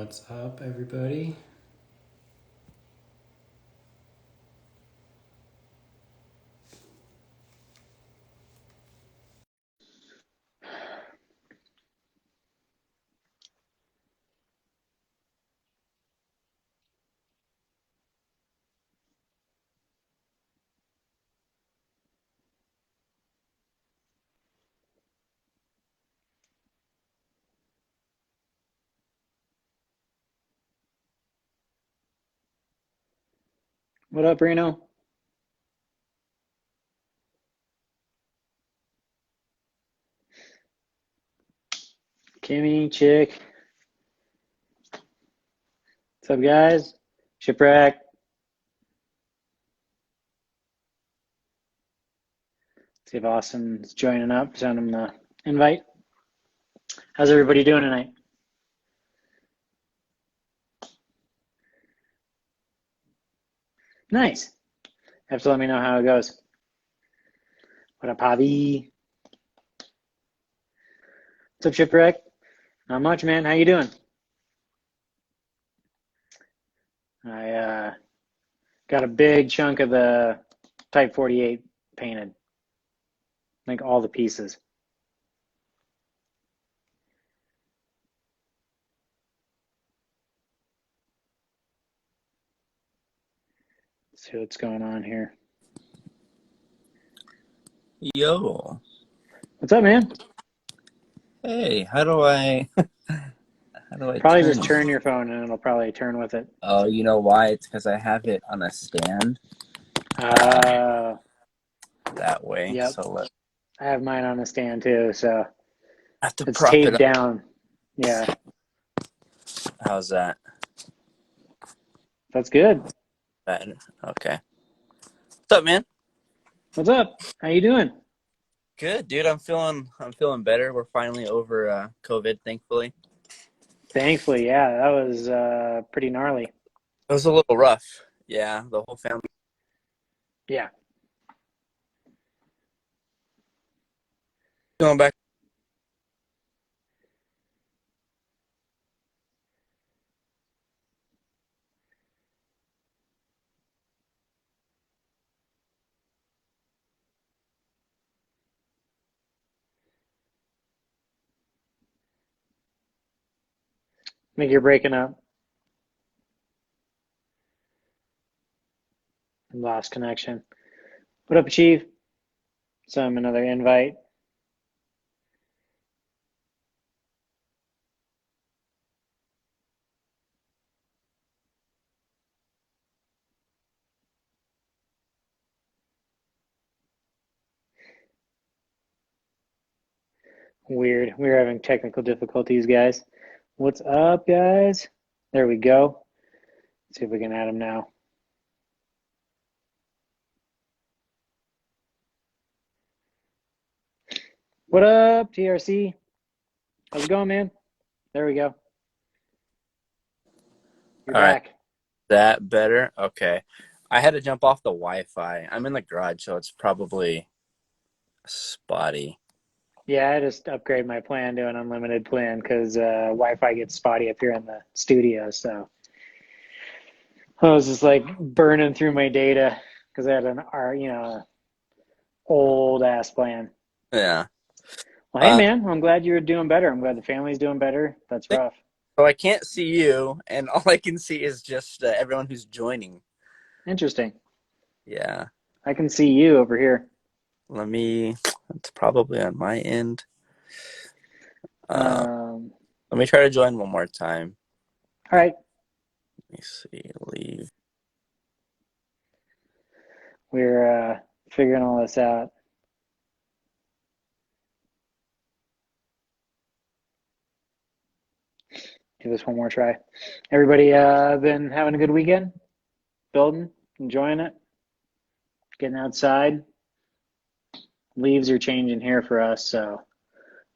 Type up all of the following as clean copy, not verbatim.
What's up, everybody? What up, Reno? Kimmy, Chick. What's up, guys? Shipwreck. See if Austin's joining up. Send him the invite. How's everybody doing tonight? Nice. Have to let me know how it goes. What up, Javi? What's up, Shipwreck? Not much, man. How you doing? I got a big chunk of the Type 48 painted. Like all the pieces. Let's see what's going on here. Yo. What's up, man? Hey, how do I Probably turn just it? turn your phone and it'll probably turn with it. Oh, you know why? It's because I have it on a stand Uh, that way. yep. So let I have mine on the stand too, so I have to it's prop it taped up. down. Yeah, How's that? that's good. Better? Okay. What's up, man? What's up? How you doing? Good, dude. I'm feeling better. We're finally over COVID, thankfully. Thankfully, yeah, that was pretty gnarly. It was a little rough. Yeah, the whole family Yeah, going back. I think you're breaking up. Lost connection. What up, Chief? Some another invite. Weird. We're having technical difficulties, guys. What's up, guys? There we go. Let's see if we can add him now. What up, TRC? How's it going, man? There we go. You're All right, back. that better? Okay. I had to jump off the Wi-Fi. I'm in the garage, so it's probably spotty. Yeah, I just upgrade my plan to an unlimited plan because Wi-Fi gets spotty up here in the studio. So I was just like burning through my data because I had old ass plan. Yeah. Well, hey Uh, man, I'm glad you're doing better. I'm glad the family's doing better. That's rough. So I can't see you, and all I can see is just everyone who's joining. Interesting. Yeah. I can see you over here. Let me. It's probably on my end. Uh, Um, Let me try to join one more time. all right, Let me see. Leave. we're figuring all this out. Give this one more try. Everybody been having a good weekend? Building, enjoying it, getting outside. Leaves are changing here for us, so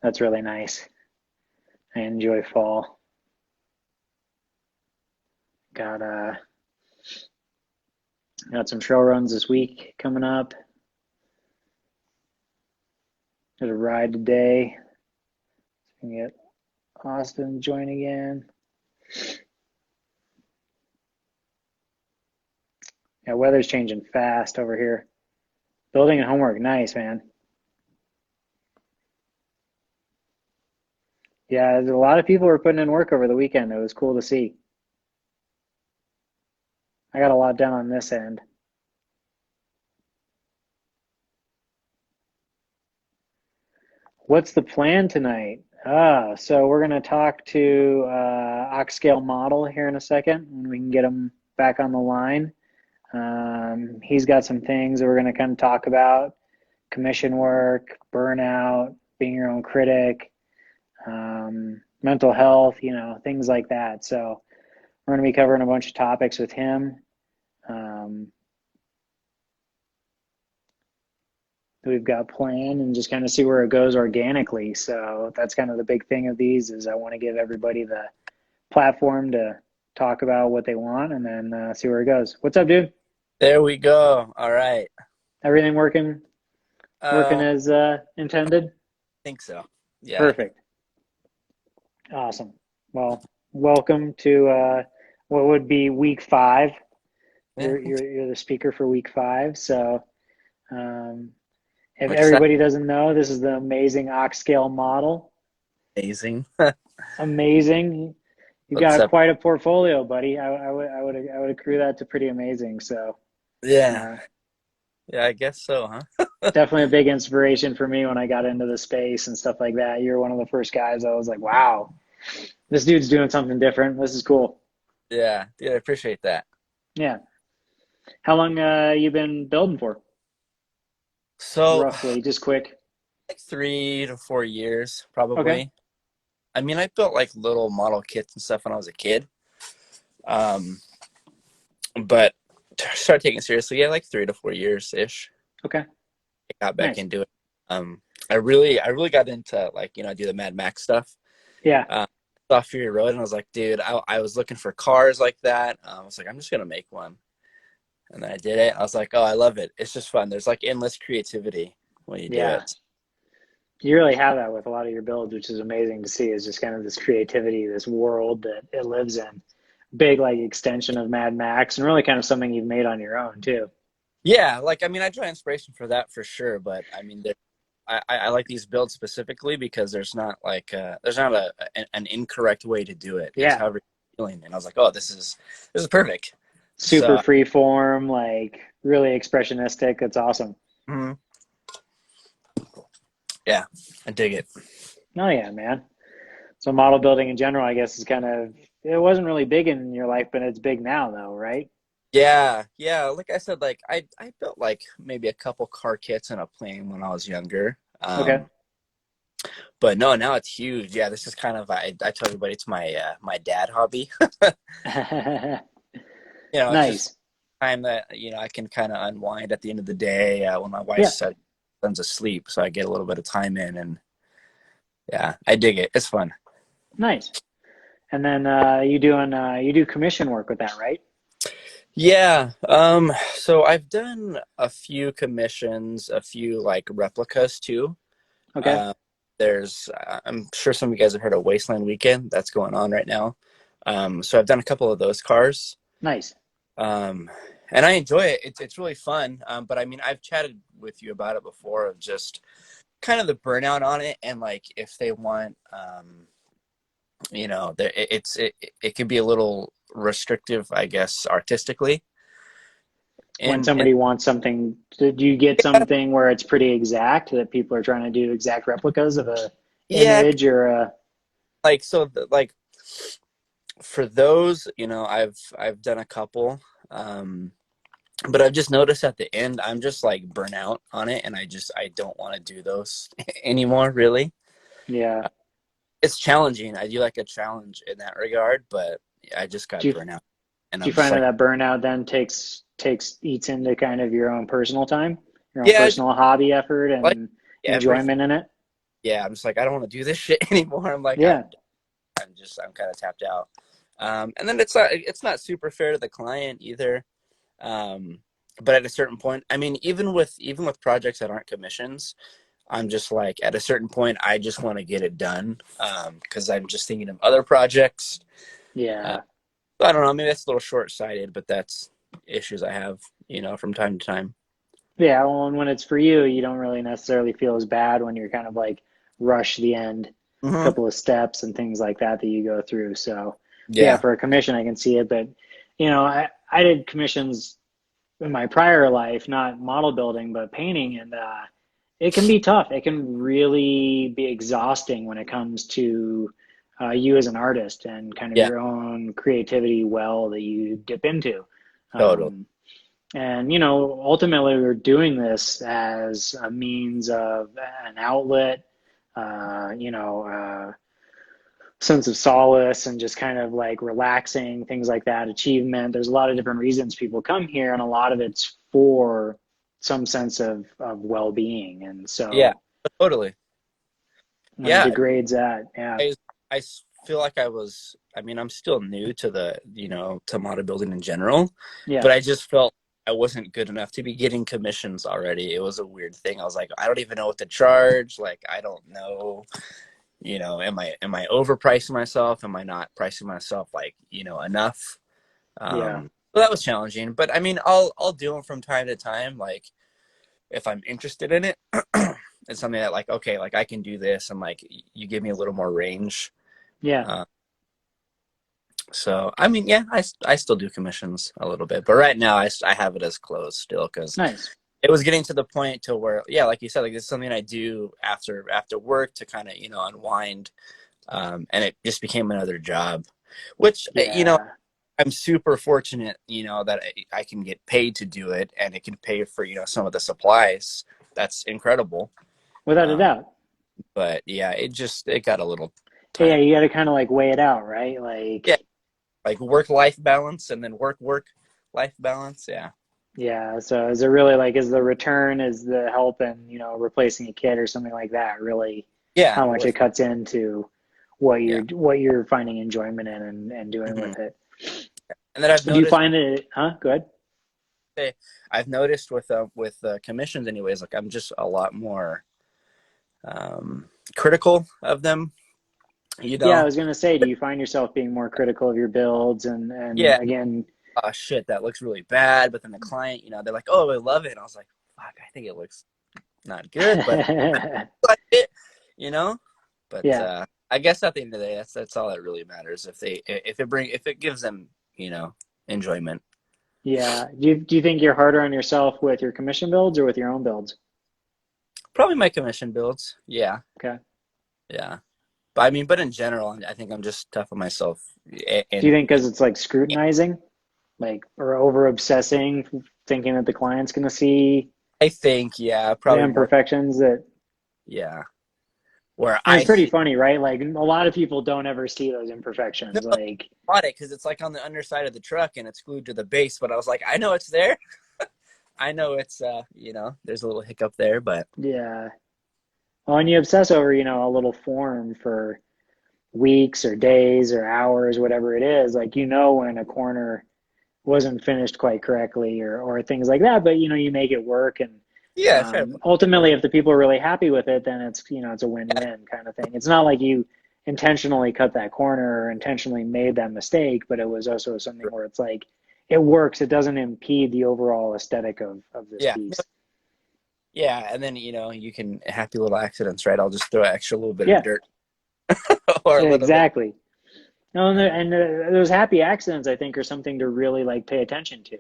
that's really nice. I enjoy fall. Got got some trail runs this week coming up. Did a ride today. Get Austin join again. Yeah, weather's changing fast over here. Building and homework, nice, man. Yeah, a lot of people were putting in work over the weekend. It was cool to see. I got a lot done on this end. What's the plan tonight? So we're going to talk to Oxscale Model here in a second, and we can get him back on the line. He's got some things that we're going to kind of talk about: commission work, burnout, being your own critic, mental health, things like that. So we're going to be covering a bunch of topics with him. We've got planned and just kind of see where it goes organically. So that's kind of the big thing of these is I want to give everybody the platform to talk about what they want and then see where it goes. What's up, dude? There we go. All right. Everything working I as intended? think so. Yeah. Perfect. Awesome. Well, welcome to what would be week 5. Yeah. You're the speaker for week 5. So um, if I'm excited. everybody doesn't know, this is the amazing Oxscale model. Amazing. Amazing. You've What's got up? quite a portfolio, buddy. I would accrue that to pretty amazing. So Yeah. uh, Yeah, I guess so, huh? definitely a big inspiration for me when I got into the space and stuff like that. You're one of the first guys I was like, wow, this dude's doing something different. This is cool. Yeah. Dude, I appreciate that. Yeah. How long you been building for? So, Roughly, just quick. like 3 to 4 years, Okay. probably. I mean, I built like little model kits and stuff when I was a kid. Um, but started taking it seriously, yeah, like 3 to 4 years ish. Okay. I got back Nice. into it. I really got into like, do the Mad Max stuff. Yeah. Uh, saw Fury Road and I was like, dude, I was looking for cars like that. I was like, I'm just gonna make one. And then I did it. I was like, oh, I love it. It's just fun. There's like endless creativity when you do Yeah. it. You really have that with a lot of your builds, which is amazing to see. Is just kind of this creativity, this world that it lives in. Big like extension of Mad Max, and really kind of something you've made on your own too. Yeah, like I mean, I draw inspiration for that for sure. But I mean, I like these builds specifically because there's not an incorrect way to do it. It's Yeah. however you're feeling. And I was like, oh, this is perfect. Super So free form, like really expressionistic. It's awesome. mhm, yeah, I dig it. Oh yeah, man. So model building in general, I guess, is kind of it wasn't really big in your life, but it's big now though, right? Yeah, yeah. Like I said, like I built like maybe a couple car kits and a plane when I was younger. Okay. But no, now it's huge. Yeah, this is kind of I tell everybody it's my dad hobby. It's just Nice. time that I can kind of unwind at the end of the day when my Yeah. wife's son's asleep, so I get a little bit of time in, and yeah, I dig it. It's fun. Nice. And then you do commission work with that, right? Yeah. So I've done a few commissions, a few like replicas too. Okay. Uh, I'm sure some of you guys have heard of Wasteland Weekend. That's going on right now. So I've done a couple of those cars. Nice. Um, and I enjoy it. It's really fun. But I mean, I've chatted with you about it before of just kind of the burnout on it, and like if they want, it can be a little restrictive, I guess, artistically. When And somebody wants something, did you get something where it's pretty exact that people are trying to do exact replicas of a yeah, image or a like like for those, I've done a couple. But I've just noticed at the end, I'm just like burnout on it, and I don't want to do those anymore. Really, yeah. it's challenging. I do like a challenge in that regard, but I just got Do you burnout, and do you I'm just find that like, that burnout then takes eats into kind of your own personal time, your own yeah, I just personal hobby effort like and everything. enjoyment in it? Yeah, I'm just like I don't want to do this shit anymore. I'm like Yeah. I'm kind of tapped out. And then it's not super fair to the client either. Um, but at a certain point, I mean, even with projects that aren't commissions, I'm just like at a certain point, I just want to get it done because I'm just thinking of other projects. Uh, Yeah. I don't know, maybe that's a little short sighted, but that's issues I have. from time to time. Yeah, well, and when it's for you, you don't really necessarily feel as bad when you're kind of like rush the end, Hmm. couple of steps and things like that that you go through. So, yeah, Yeah. for a commission, I can see it. But, I did commissions in my prior life, not model building, but painting, and it can be tough. It can really be exhausting when it comes to you as an artist and kind of Yeah. your own creativity well that you dip into. Totally. Um, and, ultimately, we're doing this as a means of an outlet, sense of solace and just kind of like relaxing, things like that, achievement. There's a lot of different reasons people come here, and a lot of it's for some sense of well being. And Yeah. so Totally. when it Yeah. degrades that, yeah, I feel like I mean, I'm still new to to model building in general, yeah, but I just felt I wasn't good enough to be getting commissions already. It was a weird thing. I was like, I don't even know what to charge. Like, I don't know, am I overpricing myself? Am I not pricing myself like, enough? yeah, So that was challenging, but I mean, I'll do them from time to time. Like, if I'm interested in it, it's something that like, okay, like I can do this, and like you give me a little more range. yeah, Uh, So, I mean, yeah, I still do commissions a little bit, but right now I have it as closed still because nice, it was getting to the point to where, yeah, like you said, like it's something I do after work to kind of, unwind. And it just became another job, which, yeah, I'm super fortunate, that I can get paid to do it and it can pay for, some of the supplies. That's incredible. without a Um, doubt. but yeah, it got a little Yeah, time. you got to kind of like weigh it out, right? Like, Yeah. Like work-life balance and then work-life balance. Yeah. yeah. So is it really like, is the return, is the help and, replacing a kid or something like that really Yeah, how much it worth. cuts into Yeah. what you're finding enjoyment in and doing Hmm. with it? And then I've Do you noticed, find it, huh? Good. I've noticed with commissions, anyways. Like I'm just a lot more critical of them. You Yeah, I know. was gonna say, do you find yourself being more critical of your builds and Yeah. again, Oh shit, that looks really bad. But then the client, they're like, "Oh, I love it." And I was like, "Fuck, I think it looks not good, but I like it." You know. But yeah, I guess at the end of the day, that's all that really matters. If it gives them, enjoyment. yeah. Do you think you're harder on yourself with your commission builds or with your own builds? Probably my commission builds. Yeah. Okay. Yeah. But I mean, but in general, I think I'm just tough on myself. Do you And, think because it's like scrutinizing, like or over obsessing, thinking that the client's gonna see I think, yeah, the probably more. imperfections that Yeah. Where and I it's pretty see, funny, right? Like a lot of people don't ever see those no, imperfections. I Like, bought it because it's like on the underside of the truck and it's glued to the base. But I was like, I know it's there. I know it's, there's a little hiccup there, but yeah. Well, and you obsess over, a little form for weeks or days or hours, whatever it is, like when a corner wasn't finished quite correctly or things like that, but you make it work and yeah, I try to make it work. ultimately if the people are really happy with it, then it's a Yeah. win-win kind of thing. It's not like you intentionally cut that corner or intentionally made that mistake, but it was also something where it's like it works, it doesn't impede the overall aesthetic of this Yeah. piece. Yeah. And then, you can, happy little accidents, right? I'll just throw an extra little bit of Yeah, dirt or a little bit. exactly. No, and, Um, those happy accidents, I think, are something to really like pay attention to,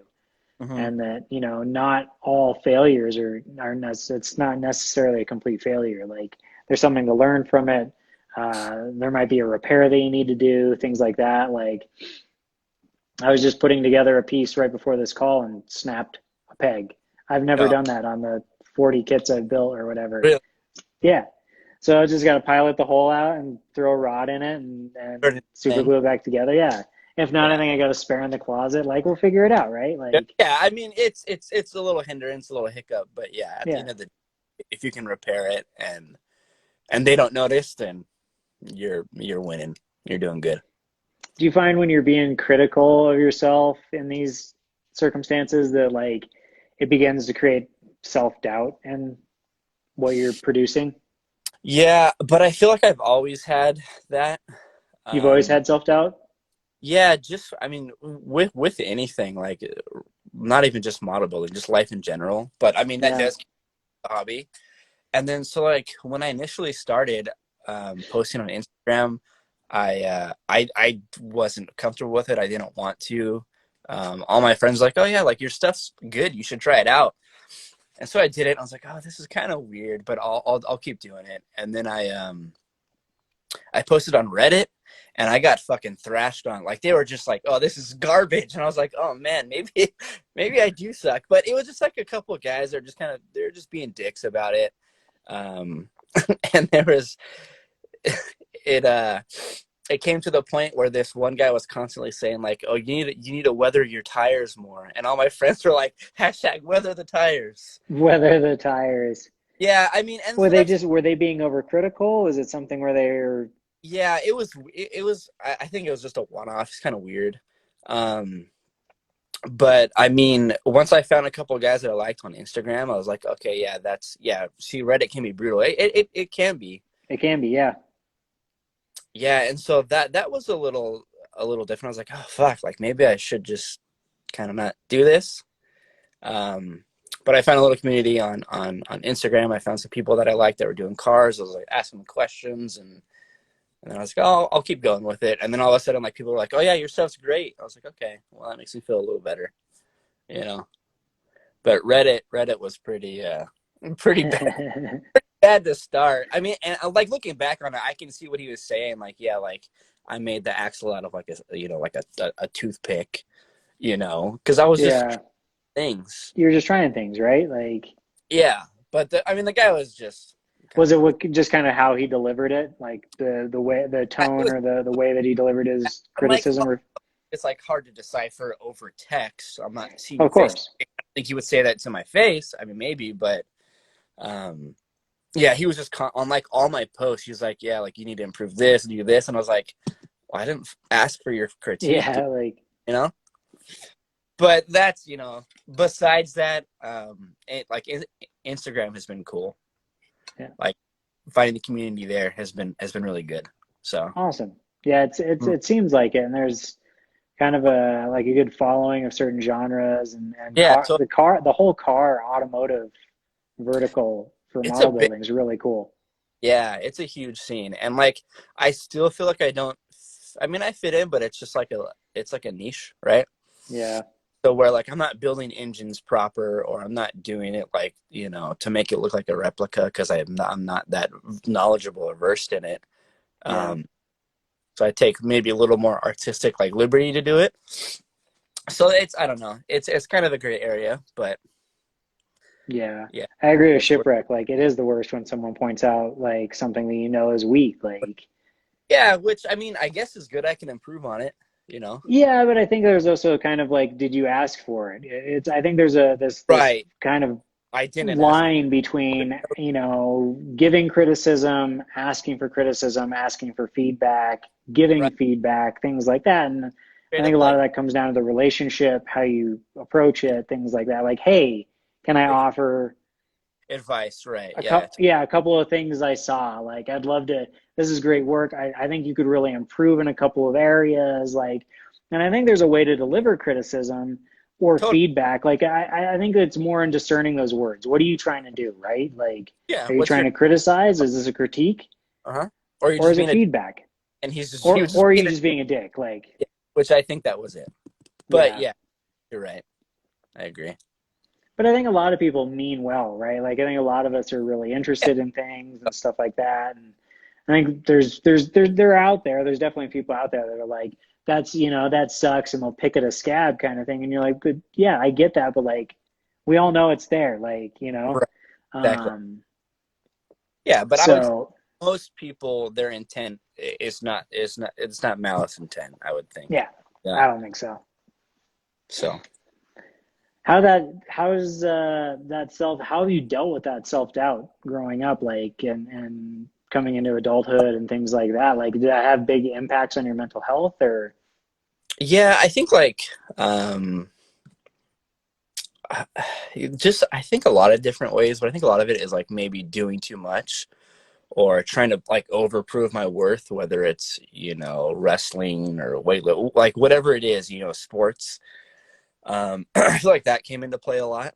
mhm. and that not all failures it's not necessarily a complete failure. Like there's something to learn from it. There might be a repair that you need to do, things like that. Like I was just putting together a piece right before this call and snapped a peg. I've never Oh, done that on the 40 kits I've built or whatever. really? Yeah, so I just got to pilot the hole out and throw a rod in it and Certain super thing. glue it back together. Yeah. If not, I Yeah. think I got a spare in the closet. Like we'll figure it out, right? Like, Yeah, I mean it's a little hindrance, a little hiccup, but yeah, at the yeah. end of the day, if you can repair it and they don't notice, then you're winning. You're doing good. Do you find when you're being critical of yourself in these circumstances that like it begins to create self-doubt in what you're producing? Yeah, but I feel like I've always had that. You've always Um had self-doubt? yeah, just I mean with anything like not even just model building, just life in general. But I mean, that Yeah. does count as a hobby. And then so like when I initially started posting on Instagram, I wasn't comfortable with it. I didn't want to. All my friends were like, oh yeah, like your stuff's good. You should try it out. And so I did it. I was like, oh, this is kind of weird, but I'll keep doing it. And then I posted on Reddit, and I got fucking thrashed on. Like they were just like, "Oh, this is garbage," and I was like, "Oh man, maybe I do suck." But it was just like a couple of guys that are just they're just being dicks about it. Um, and there was it it came to the point where this one guy was constantly saying like, "Oh, you need to weather your tires more," and all my friends were like, "Hashtag weather the tires." Weather the tires. Yeah, I mean, and Were so they that's just were they being overcritical? Is it something where they're yeah, it was I think it was just a one off. It's kind of weird. Um, but I mean, once I found a couple of guys that I liked on Instagram, I was like, okay, yeah, yeah. See, Reddit can be brutal. It can be. it can be, yeah. Yeah, and so that was a little different. I was like, oh fuck, like maybe I should just kind of not do this. But I found a little community on Instagram. I found some people that I liked that were doing cars. I was like asking them questions, and then I was like, oh, I'll keep going with it. And then all of a sudden, like people were like, oh yeah, your stuff's great. I was like, okay, well that makes me feel a little better, you know. But Reddit was pretty bad to start. I mean, and like looking back on it, I can see what he was saying. Like, yeah, like I made the axle out of like like a toothpick, because I was just Yeah. things. You're just trying things, right? Like, Yeah, but I mean, the guy was just kind was of it what just kind of how he delivered it, like the way, the it tone, was. or the way that he delivered his I'm like, criticism? Or, it's like hard to decipher over text. I'm not seeing you of face. course, I think he would say that to my face. I mean, maybe, but um, yeah, he was just on like all my posts. He was like, yeah, like you need to improve this, do this, and I was like, well, I didn't ask for your critique, yeah, like, you know. But that's besides that, Instagram has been cool. yeah, Like finding the community there has been really good. So awesome. Yeah, it seems like it, and there's kind of a like a good following of certain genres, and yeah, so the whole car automotive vertical for it's a model bit. building is really cool. Yeah, it's a huge scene, and like I still feel like I don't. I mean, I fit in, but it's like a niche, right? Yeah, So where like I'm not building engines proper, or I'm not doing it like to make it look like a replica because I'm not that knowledgeable or versed in it. yeah, Um, so I take maybe a little more artistic like liberty to do it. So it's I don't know. It's kind of a gray area, but yeah. yeah, I agree with it's shipwreck. Like, it is the worst when someone points out like something that you know is weak. Like, yeah. Which I mean, I guess is good. I can improve on it. You know. yeah, but I think there's also kind of like, did you ask for it? It's I think there's a this Right. kind of I didn't ask. line between, giving criticism, asking for feedback, giving Right. feedback, things like that. And I Straight think up a lot of like that comes down to the relationship, how you approach it, things like that. Like, hey, can I like offer advice. Right. Yeah. a couple of things I saw. Like, I'd love to, this is great work. I think you could really improve in a couple of areas. Like, and I think there's a way to deliver criticism or Totally. feedback. Like, I think it's more in discerning those words. What are you trying to do, right? Like, Yeah. are you What's trying your to criticize? Is this a critique? uh-huh? Or you Or just is it being a feedback? and he's just he Or was just or are you being a just being a dick? Like, which I think that was it. But yeah. yeah, you're right. I agree. But I think a lot of people mean well, right? Like, I think a lot of us are really Yeah. interested in things and stuff like that. And I think they're out there. There's definitely people out there that are like, that's, that sucks, and they'll pick at a scab kind of thing. And you're like, but yeah, I get that, but like, we all know it's there, like, Right. Exactly. um, Yeah, but I would say so most people their intent is not it's not malice intent, I would think. yeah, Yeah. I don't think so. So How have you dealt with that self-doubt growing up, like, and coming into adulthood and things like that? Like, did that have big impacts on your mental health, or? yeah, I think like just I think a lot of different ways, but I think a lot of it is like maybe doing too much or trying to like overprove my worth, whether it's wrestling or weight like whatever it is, sports. I feel like that came into play a lot.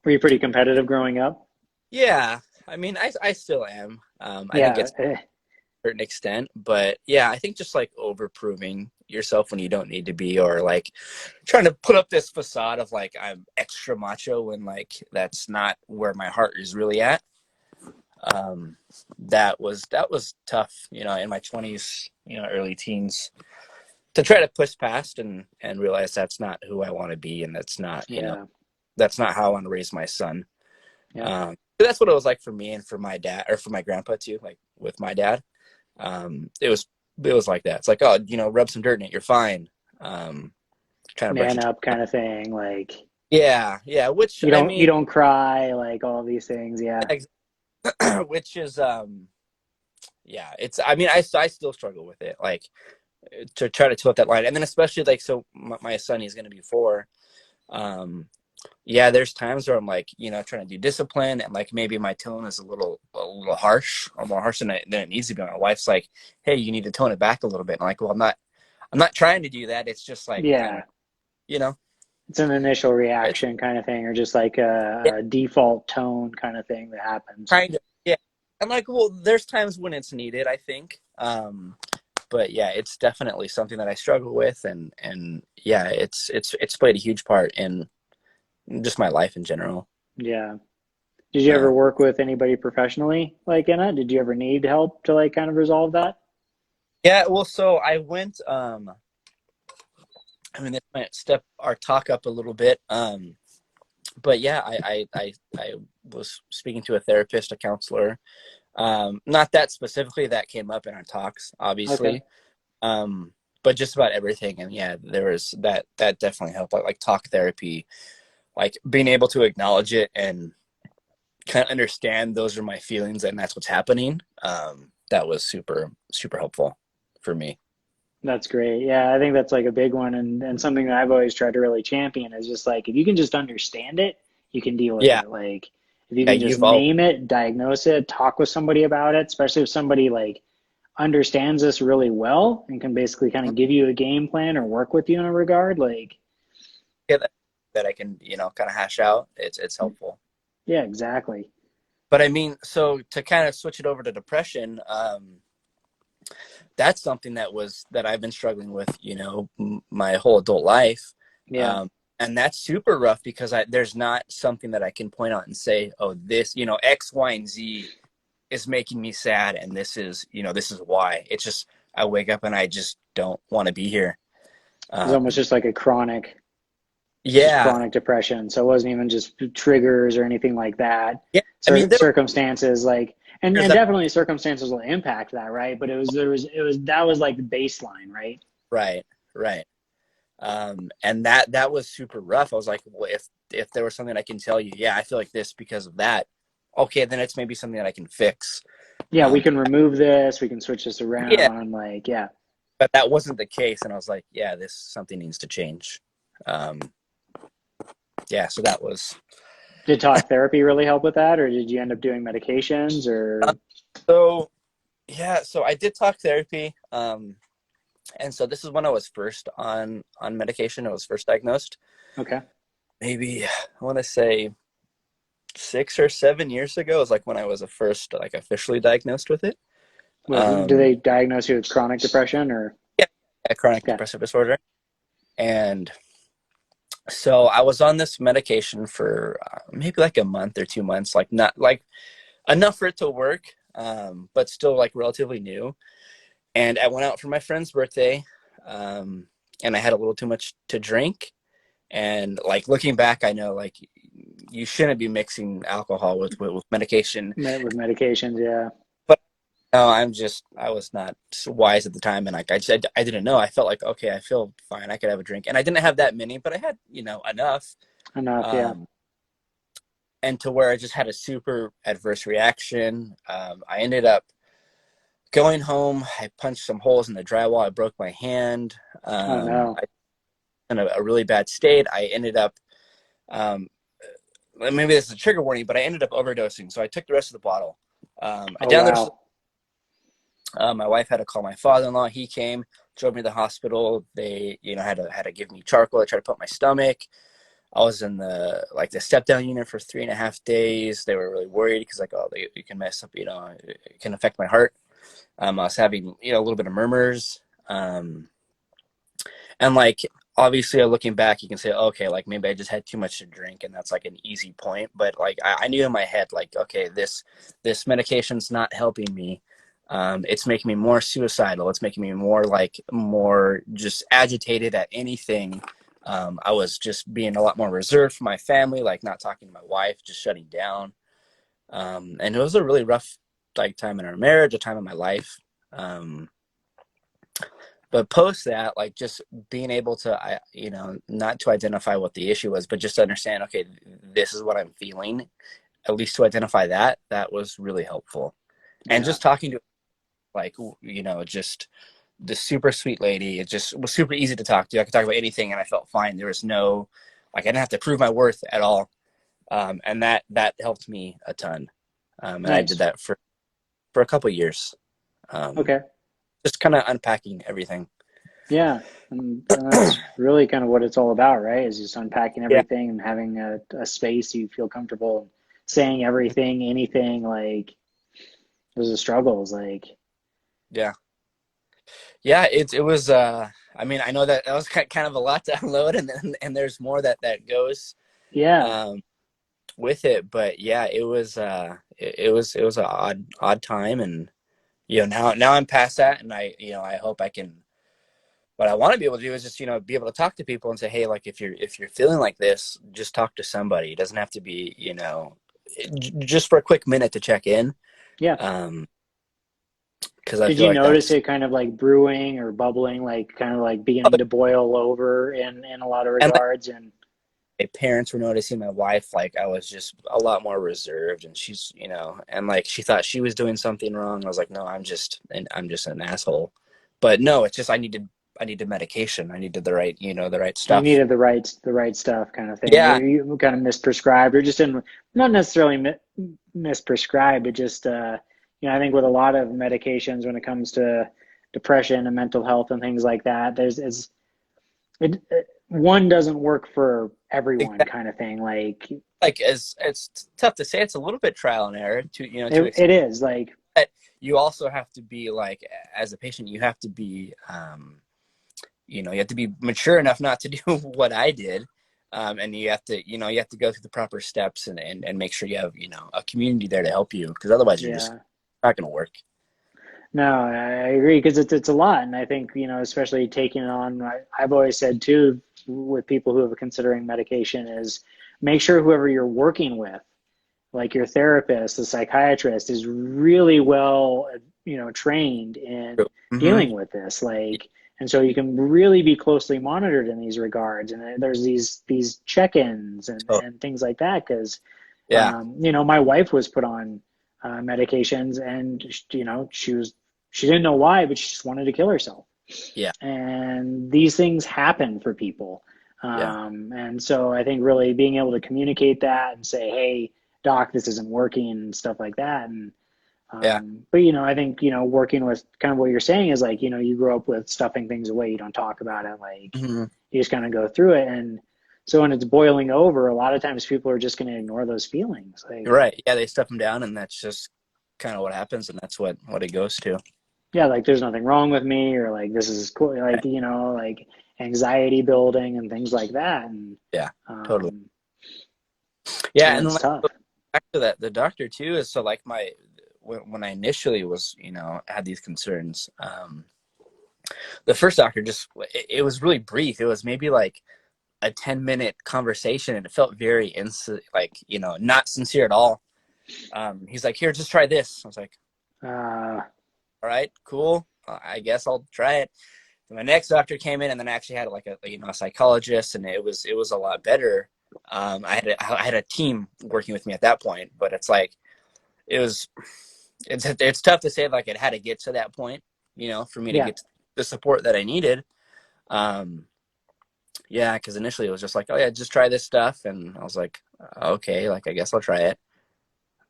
Were you pretty competitive growing up? Yeah, I mean, I still am. I think Yeah, it's a certain extent, but yeah, I think just like overproving yourself when you don't need to be, or like trying to put up this facade of like I'm extra macho when like that's not where my heart is really at. Um, that was tough, in my 20s, early teens, to try to push past and realize that's not who I want to be, and that's not, yeah, that's not how I want to raise my son. yeah, That's what it was like for me and for my dad, or for my grandpa too, like with my dad. It was like that. It's like, oh, rub some dirt in it, you're fine. Kind of brush man it. up kind of thing. Like Yeah, which I you mean, don't cry, like all these things. Yeah, which is yeah, it's, I mean, I still struggle with it, like to try to tilt that line. And then especially like, so my son, he's going to be 4. um yeah, there's times where I'm like, trying to do discipline, and like maybe my tone is a little harsh, or more harsh than it needs to be. My wife's like, hey, you need to tone it back a little bit. And I'm like, well, I'm not trying to do that. It's just like kind of, yeah. you know It's an initial it's reaction kind of thing, or just like yeah, a default tone kind of thing that happens. kind of, yeah. And like, well, there's times when it's needed, I think. But yeah, it's definitely something that I struggle with, and yeah, it's played a huge part in just my life in general. Yeah. Did you ever Um, work with anybody professionally like in it? Did you ever need help to like kind of resolve that? yeah, well, so I went. I mean, this might step our talk up a little bit. But yeah, I was speaking to a therapist, a counselor. Not that specifically that came up in our talks, Okay. obviously. But just about everything. And yeah, there was that definitely helped. Like talk therapy, like being able to acknowledge it and kind of understand those are my feelings and that's what's happening. That was super, super helpful for me. That's great. Yeah, I think that's like a big one, and something that I've always tried to really champion is just like if you can just understand it, you can deal with Yeah. it. Like if you Yeah. can just You've all, name it, diagnose it, talk with somebody about it, especially if somebody like understands this really well and can basically kind of give you a game plan or work with you in a regard, like yeah, that I can, kind of hash out. It's helpful. yeah, exactly. But I mean, so to kind of switch it over to depression, that's something that I've been struggling with, my whole adult life. Yeah. Um, and that's super rough because there's not something that I can point out and say, oh, this, X, Y, and Z is making me sad, and this is why. It's just I wake up and I just don't want to be here. It's almost Um, just like a chronic, just yeah, chronic depression. So it wasn't even just triggers or anything like that. yeah. I mean, Circumstances like, there's and that, definitely circumstances will impact that, right? But that was like the baseline, right? right, right. And that was super rough. I was like, well, if there was something I can tell you, yeah, I feel like this because of that. Okay, then it's maybe something that I can fix. Yeah, we Um, can remove this, we can switch this yeah, around, like yeah. but that wasn't the case, and I was like, yeah, this something needs to change. Um, yeah, so that was. Did talk therapy really help with that, or did you end up doing medications Uh, or so yeah, so I did talk therapy, and so this is when I was first on medication. I was first diagnosed. okay. Maybe I want to say 6 or 7 years ago is like when I was first like officially diagnosed with it. Do Um, they diagnose you with chronic depression or yeah, chronic okay. depressive disorder, and so I was on this medication for maybe like a month or 2 months, like not like enough for it to work, but still like relatively new. And I went out for my friend's birthday, and I had a little too much to drink. And like looking back, I know like you shouldn't be mixing alcohol with medication. With medications? Yeah. But no, I was not wise at the time, and like I didn't know. I felt like okay, I feel fine. I could have a drink, and I didn't have that many, but I had enough. Enough, yeah. Um, and to where I just had a super adverse reaction. I ended up going home. I punched some holes in the drywall. I broke my hand. Oh I no. in a really bad state. I ended up, um, maybe this is a trigger warning, but I ended up overdosing. So I took the rest of the bottle. I Oh downed the rest wow. my wife had to call my father-in-law. He came. Showed me the hospital. They, had to give me charcoal. They tried to put my stomach. I was in the step down unit for 3.5 days. They were really worried because like, oh, you can mess up, it can affect my heart. I was having, a little bit of murmurs. And like, obviously, looking back, you can say, okay, like maybe I just had too much to drink, and that's like an easy point. But like, I knew in my head, like, okay, this medication's not helping me. It's making me more suicidal. It's making me more just agitated at anything. I was just being a lot more reserved for my family, like not talking to my wife, just shutting down. And it was a really rough like time in our marriage, a time in my life. But post that, like just being able to, not to identify what the issue was, but just to understand, okay, this is what I'm feeling, at least to identify that was really helpful. And Yeah. just talking to like, just the super sweet lady, it just was super easy to talk to. I could talk about anything and I felt fine. There was no, like, I didn't have to prove my worth at all. And that helped me a ton. And I did Nice. that for a couple of years. Okay. Just kind of unpacking everything. Yeah. And that's really kind of what it's all about, right? Is just unpacking Yeah. everything and having a space you feel comfortable saying everything, anything. Like those are struggles. Like, Yeah. Yeah, it was. I mean, I know that was kind of a lot to unload, and there's more that goes yeah, um, with it. But yeah, it was. It was an odd time, and now I'm past that, and I hope I can. What I want to be able to do is just be able to talk to people and say, hey, like if you're feeling like this, just talk to somebody. It doesn't have to be just for a quick minute to check in, yeah. because I Did feel you like notice that's it kind of like brewing or bubbling, like kind of like beginning to boil over in a lot of and regards? And my parents were noticing. My wife, like I was just a lot more reserved, and she's and like she thought she was doing something wrong. I was like, no, I'm just an asshole. But no, it's just I needed medication. I needed the right you stuff. needed the right stuff, kind of thing. Yeah, You kind of misprescribed, or just didn't, not necessarily misprescribed, but just I think with a lot of medications when it comes to depression and mental health and things like that, one doesn't work for everyone, exactly. kind of thing. Like Like as it's tough to say. It's a little bit trial and error to it is like but you also have to be like, as a patient, you have to be you have to be mature enough not to do what I did. And you have to go through the proper steps and make sure you have a community there to help you, because otherwise you're just yeah. not going to work. No, I agree because it's a lot, and I think especially taking it on. I've always said too with people who are considering medication is make sure whoever you're working with, like your therapist, the psychiatrist, is really well trained in Mm-hmm. dealing with this. Like, and so you can really be closely monitored in these regards. And there's these check-ins So and things like that because yeah, my wife was put on medications, and she didn't know why, but she just wanted to kill herself. yeah, And these things happen for people. yeah, And so I think really being able to communicate that and say, hey, doc, this isn't working and stuff like that. And yeah. but I think working with kind of what you're saying is like you grow up with stuffing things away, you don't talk about it, like Mm-hmm. you just kind of go through it. And so when it's boiling over, a lot of times people are just going to ignore those feelings, You're like right. Yeah, they stuff them down, and that's just kind of what happens, and that's what it goes to. yeah, like there's nothing wrong with me, or like this is cool, like Right. like anxiety building and things like that. And Yeah, totally. um Yeah, and and it's like tough. back to that, the doctor too is so like when I initially was had these concerns, the first doctor just it was really brief. It was maybe like a 10-minute conversation, and it felt very like not sincere at all. He's like, here, just try this. I was like, uh all right, cool, I guess I'll try it. My next doctor came in, and then I actually had like a psychologist, and it was a lot better. I had a team working with me at that point, but it's like it was it's tough to say like it had to get to that point, for me to yeah. get the support that I needed. Um, yeah, because initially it was just like, oh yeah, just try this stuff, and I was like, okay, like I guess I'll try it,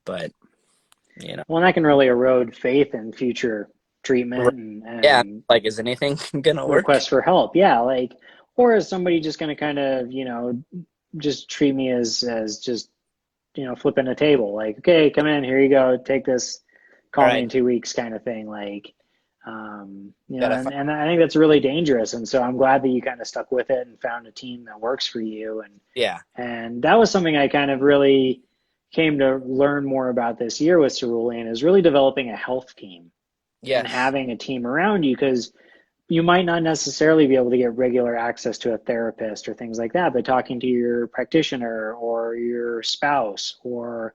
but you know, Well, and that can really erode faith in future treatment Yeah, and like, is anything gonna work? request for help. Yeah, like, or is somebody just going to kind of, just treat me as just, flipping a table? Like, okay, come in, here you go, take this, All call me right, in 2 weeks, kind of thing. Like, gotta find. and I think that's really dangerous. And so I'm glad that you kind of stuck with it and found a team that works for you. Yeah. And that was something I kind of really came to learn more about this year with Cerulean, is really developing a health team and Yes. having a team around you, because you might not necessarily be able to get regular access to a therapist or things like that, but talking to your practitioner or your spouse or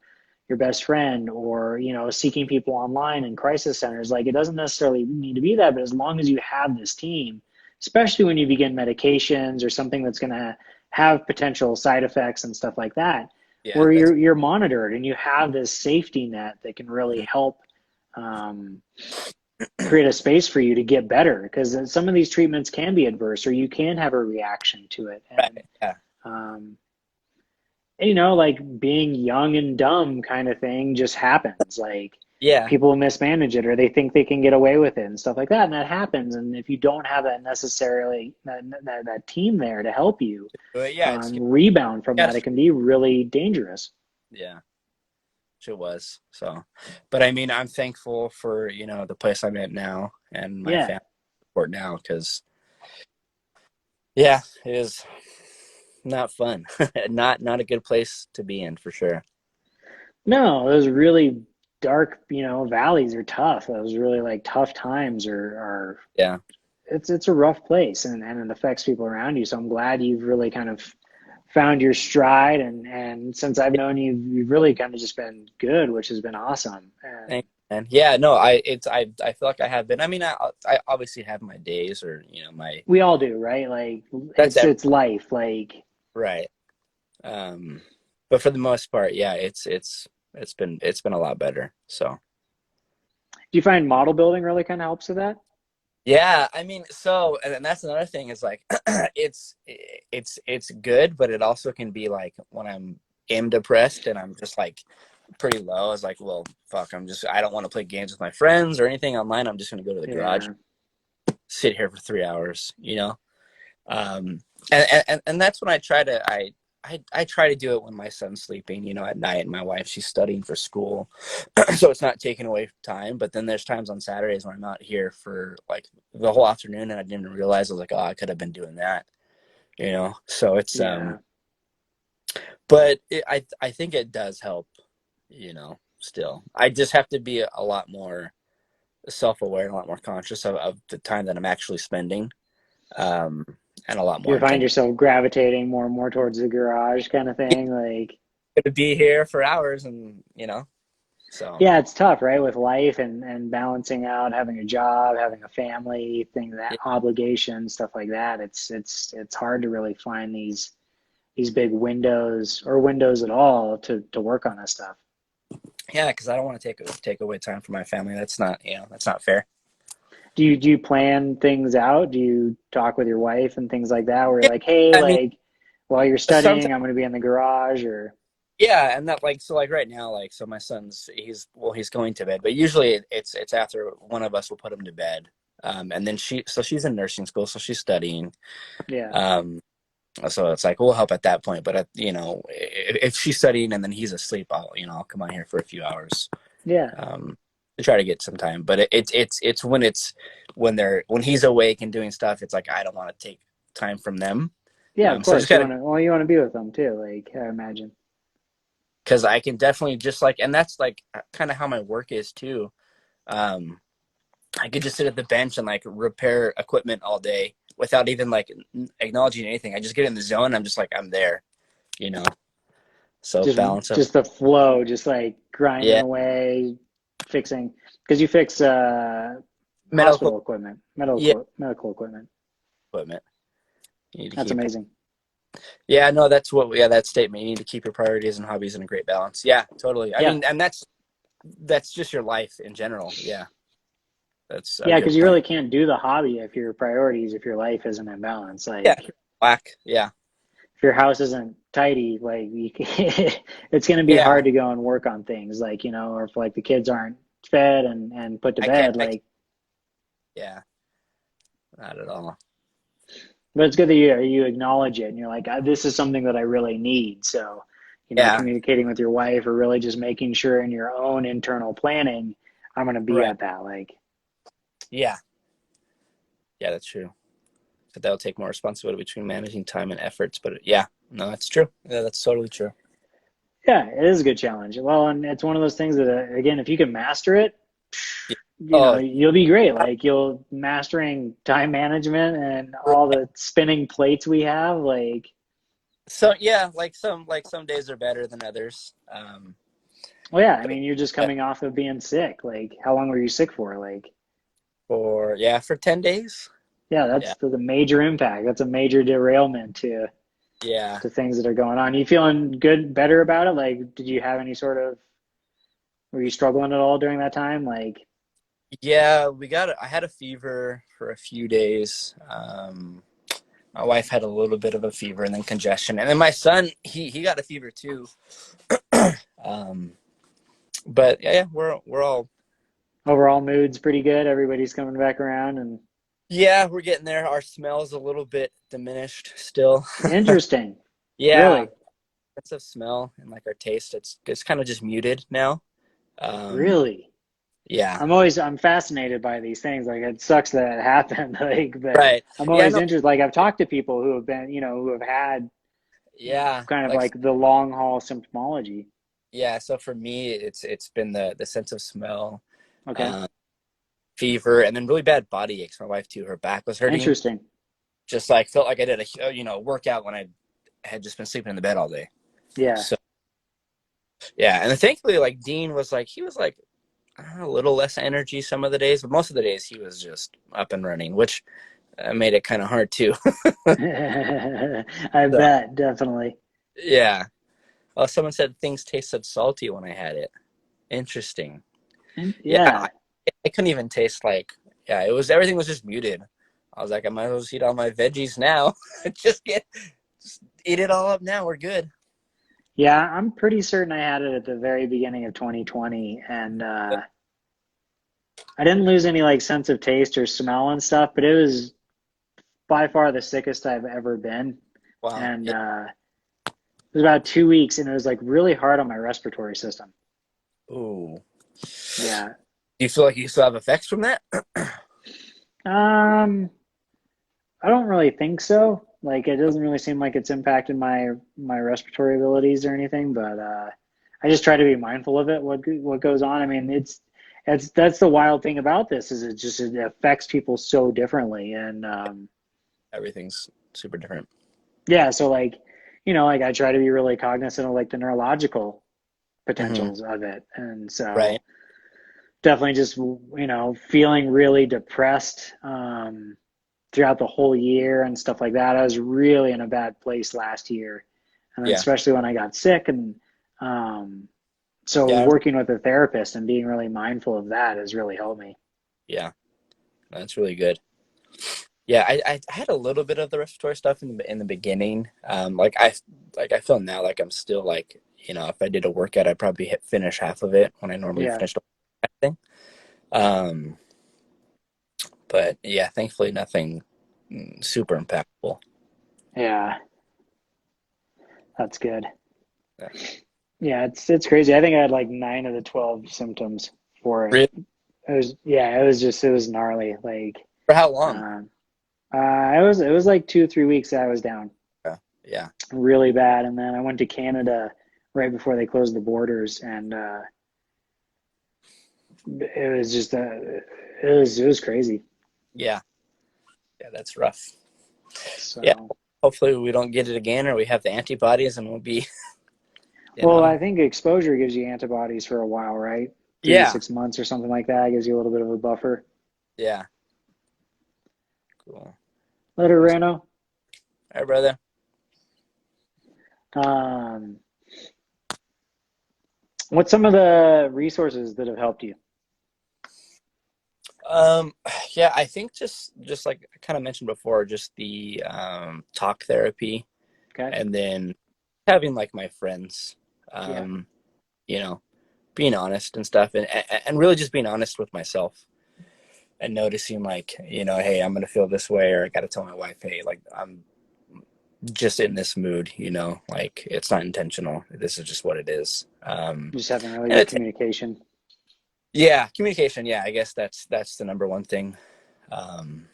your best friend, or seeking people online in crisis centers, like, it doesn't necessarily need to be that, but as long as you have this team, especially when you begin medications or something that's going to have potential side effects and stuff like that, Yeah. where That's. you're monitored and you have this safety net that can really Mhm. help um, create a space for you to get better, because some of these treatments can be adverse or you can have a reaction to it. Right. Yeah. Um, like, being young and dumb kind of thing just happens. Like, Yeah. people mismanage it or they think they can get away with it and stuff like that. And that happens. And if you don't have that necessarily, that team there to help you But yeah, it's rebound from that, gotta. it can be really dangerous. Yeah. It was so, but I mean, I'm thankful for the place I'm at now and my Yeah. family support now, because yeah, it is not fun. Not a good place to be in for sure. No, those really dark, valleys are tough. Those really like tough times are Yeah. it's a rough place, and it affects people around you. So I'm glad you've really kind of found your stride, and since I've known you, you've really kind of just been good, which has been awesome. And Thanks, man. Yeah, no, I feel like I have been. I mean, I obviously have my days, or my. we all do, right? Like, That's it's life. Like, right. Um, but for the most part, yeah, it's been a lot better. So do you find model building really kind of helps with that? yeah, I mean, so and that's another thing is like it's good, but it also can be like when am depressed and I'm just like pretty low. I was like, well, fuck, I don't want to play games with my friends or anything online. I'm just gonna go to the garage, Yeah. sit here for 3 hours, Um, and that's when I try to do it when my son's sleeping, at night, and my wife, she's studying for school. So it's not taking away time. But then there's times on Saturdays when I'm out here for like the whole afternoon and I didn't realize. I was like, oh, I could have been doing that. So it's, Yeah. but I think it does help, still. I just have to be a lot more self-aware and a lot more conscious of the time that I'm actually spending. Um, and a lot Do more you find intentional. yourself gravitating more and more towards the garage kind of thing? Like, Going to be here for hours, and so yeah, it's tough, right? With life and balancing out, having a job, having a family, thing, that yeah, obligation, stuff like that. It's hard to really find these big windows, or windows at all, to work on this stuff. yeah, because I don't want to take away time from my family. That's not fair. Do you plan things out? Do you talk with your wife and things like that, where you're Yeah, like, hey, I mean, like, while you're sometimes, studying, I'm going to be in the garage, or yeah, and that, like, so like right now, like, so my son's he's going to bed, but usually it's after one of us will put him to bed, and then she's in nursing school, so she's studying, yeah, um, so it's like we'll help at that point, but if she's studying and then he's asleep, I'll come on here for a few hours. yeah, To try to get some time. But it's when he's awake and doing stuff, it's like I don't want to take time from them. yeah. Of So I just course, you gotta, want to. Well, you want to be with them too. Like, I imagine. because I can definitely just like, and that's like kind of how my work is too. Um, I could just sit at the bench and like repair equipment all day without even like acknowledging anything. I just get in the zone. I'm just like I'm there, you know. So just balance of just the flow, just like grinding yeah, away, fixing, because you fix medical hospital equipment, yeah medical equipment. equipment. You need to That's keep. amazing. Yeah, no, that statement. You need to keep your priorities and hobbies in a great balance. Yeah, totally. I Yeah, mean, and that's just your life in general. Yeah, that's a yeah, good because you point. really can't do the hobby if your priorities, if your life isn't in balance. Yeah, Like, whack. Yeah, if your house isn't tidy, like, it's going to be yeah. hard to go and work on things, like, or if like the kids aren't fed and put to I can't. bed, like. Yeah, not at all. But it's good that you acknowledge it and you're like, this is something that I really need. So, Yeah, communicating with your wife or really just making sure in your own internal planning, I'm going to be right. at that. Like, Yeah, yeah, that's true. But that'll take more responsibility between managing time and efforts. But yeah, no, that's true. Yeah, that's totally true. yeah, it is a good challenge. Well, and it's one of those things that, again, if you can master it, Yeah. Oh, you'll be great. Like, you'll mastering time management and all the spinning plates we have. Like, so yeah, like some days are better than others. well, yeah, I But mean, you're just yeah, coming off of being sick. Like, how long were you sick for? Like, for 10 days. yeah, Yeah, that's the major impact. That's a major derailment yeah, to things that are going on. You feeling good, better about it? Like, did you have any sort of, were you struggling at all during that time? Like, yeah. I had a fever for a few days. My wife had a little bit of a fever and then congestion, and then my son he got a fever too. Um, but yeah, we're all overall mood's pretty good. Everybody's coming back around and yeah, we're getting there. Our smell's a little bit diminished still. interesting. Yeah, Really, sense of smell and like our taste, it's kind of just muted now. Um, really. yeah, I'm fascinated by these things. Like, it sucks that it happened. Like, but right. I'm Yeah, always no, interested. Like, I've talked to people who have been, who have had yeah, kind of like like the long haul symptomology. yeah. So for me, it's been the sense of smell, Okay. um, fever, and then really bad body aches. My wife too, her back was hurting. Interesting. Just like felt like I did a workout when I had just been sleeping in the bed all day. Yeah. So yeah, and then thankfully, like Dean was like he was like I don't know, a little less energy some of the days, but most of the days he was just up and running, which made it kind of hard too. I So bet, definitely. yeah. Oh, someone said things tasted salty when I had it. Interesting. And Yeah, yeah. I couldn't even taste like. Yeah, it was everything was just muted. I was like, I might as well just eat all my veggies now. Just eat it all up now. We're good. Yeah, I'm pretty certain I had it at the very beginning of 2020 and I didn't lose any like sense of taste or smell and stuff, but it was by far the sickest I've ever been. Wow. And Yeah. it was about 2 weeks and it was like really hard on my respiratory system. Ooh. Yeah. Do you feel like you still have effects from that? Um, I don't really think so. Like, it doesn't really seem like it's impacted my respiratory abilities or anything, but I just try to be mindful of it, what goes on. I mean, it's that's the wild thing about this is it affects people so differently. And Everything's super different. yeah, so like, like I try to be really cognizant of like the neurological Hmm. potentials of it. And so Right. definitely just, feeling really depressed throughout the whole year and stuff like that. I was really in a bad place last year, and then Yeah. especially when I got sick. And um, so Yeah. working with a therapist and being really mindful of that has really helped me. Yeah. That's really good. Yeah, I had a little bit of the respiratory stuff in the beginning. I feel now like I'm still like if I did a workout I'd probably finish half of it when I normally Yeah, finish the thing. Um, but yeah, thankfully nothing super impactful. yeah, that's good. Yeah. Yeah, it's crazy. I think I had like 9 of the 12 symptoms for it. Really? It was gnarly. Like, For how long? um, it was like 2 or 3 weeks that I was down Yeah. Yeah. really bad, and then I went to Canada right before they closed the borders, and it was just it was crazy. Yeah. Yeah. That's rough. Yeah. So, Hopefully we don't get it again, or we have the antibodies, and we'll be, you well, know. I think exposure gives you antibodies for a while, right? three to Yeah. six months or something like that. Gives you a little bit of a buffer. Yeah. Cool. Later, Awesome. Rano. All right, brother. Um, what's some of the resources that have helped you? Um, yeah, I think just like I kind of mentioned before, just the talk therapy, Okay. and then having like my friends, Yeah. um, you know, being honest and stuff, and really just being honest with myself, and noticing like, hey, I'm gonna feel this way, or I gotta tell my wife, hey, like I'm just in this mood, like it's not intentional. This is just what it is. Just having really And good it, communication. yeah, communication. Yeah, I guess that's the number one thing. Um,